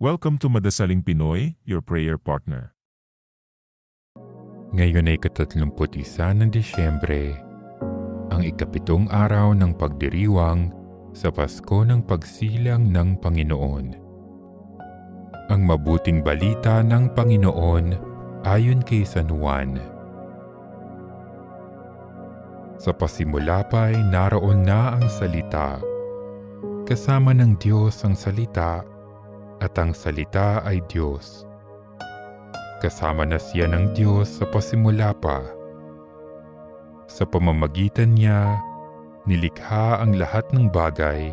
Welcome to Madasaling Pinoy, your prayer partner. Ngayon ay 31 ng Disyembre, ang ikapitong araw ng pagdiriwang sa Pasko ng Pagsilang ng Panginoon. Ang mabuting balita ng Panginoon ayon kay San Juan. Sa pasimula pa'y naroon na ang salita. Kasama ng Diyos ang salita, at ang salita ay Diyos. Kasama na siya ng Diyos sa pasimula pa. Sa pamamagitan niya, nilikha ang lahat ng bagay,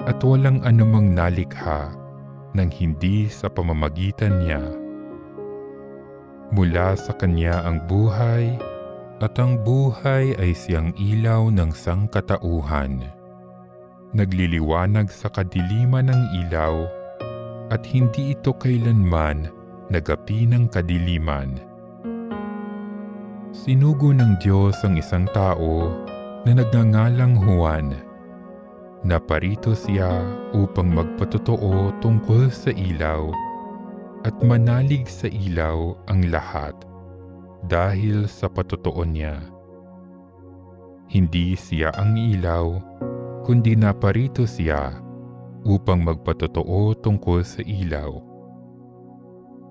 at walang anumang nalikha nang hindi sa pamamagitan niya. Mula sa kanya ang buhay, at ang buhay ay siyang ilaw ng sangkatauhan. Nagliliwanag sa kadiliman ng ilaw, at hindi ito kailanman nagapi ng kadiliman. Sinugo ng Diyos ang isang tao na nagngangalang Juan. Naparito siya upang magpatotoo tungkol sa ilaw at manalig sa ilaw ang lahat dahil sa patotoo niya. Hindi siya ang ilaw, kundi naparito siya upang magpatotoo tungkol sa ilaw.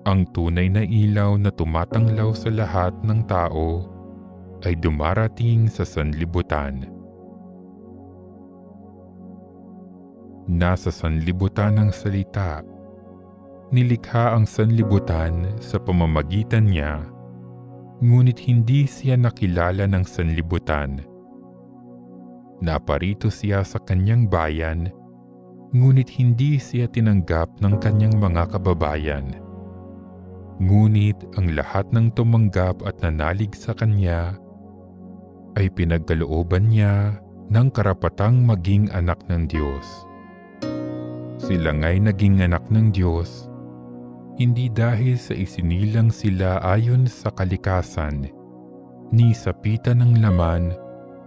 Ang tunay na ilaw na tumatanglaw sa lahat ng tao ay dumarating sa sanlibutan. Nasa sanlibutan ng salita. Nilikha ang sanlibutan sa pamamagitan niya, ngunit hindi siya nakilala ng sanlibutan. Naparito siya sa kanyang bayan, ngunit hindi siya tinanggap ng kanyang mga kababayan. Ngunit ang lahat ng tumanggap at nanalig sa kanya ay pinagkalooban niya ng karapatang maging anak ng Diyos. Sila nga'y naging anak ng Diyos, hindi dahil sa isinilang sila ayon sa kalikasan, ni sa pita ng laman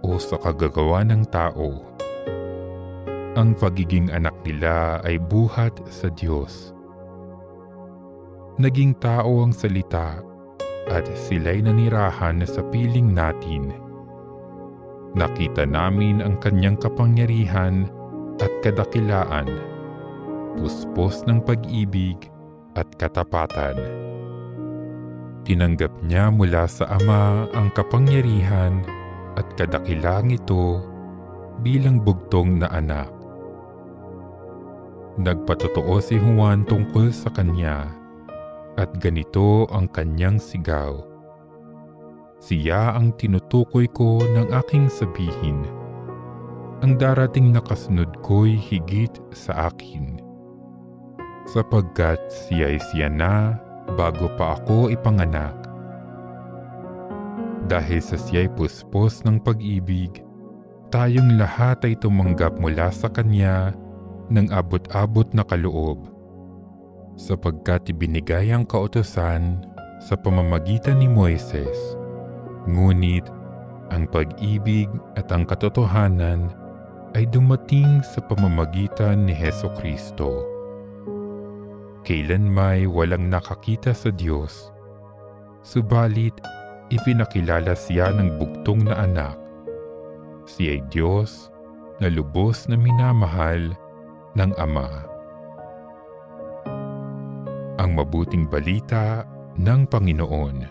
o sa kagagawa ng tao. Ang pagiging anak nila ay buhat sa Diyos. Naging tao ang salita at sila'y nanirahan sa piling natin. Nakita namin ang kanyang kapangyarihan at kadakilaan, puspos ng pag-ibig at katapatan. Tinanggap niya mula sa Ama ang kapangyarihan at kadakilang ito bilang bugtong na anak. Nagpatotoo si Juan tungkol sa kanya, at ganito ang kanyang sigaw. Siya ang tinutukoy ko ng aking sabihin. Ang darating na kasunod ko'y higit sa akin, sapagkat siya ay siya na bago pa ako ipanganak. Dahil sa siya'y puspos ng pag-ibig, tayong lahat ay tumanggap mula sa kanya ng abot-abot na kaloob, sapagkat ibinigay ang kautusan sa pamamagitan ni Moises, ngunit ang pag-ibig at ang katotohanan ay dumating sa pamamagitan ni Hesukristo. Kailanmay walang nakakita sa Diyos, subalit ipinakilala siya ng bugtong na anak. Siya ay Diyos na lubos na minamahal ng Ama. Ang mabuting balita ng Panginoon.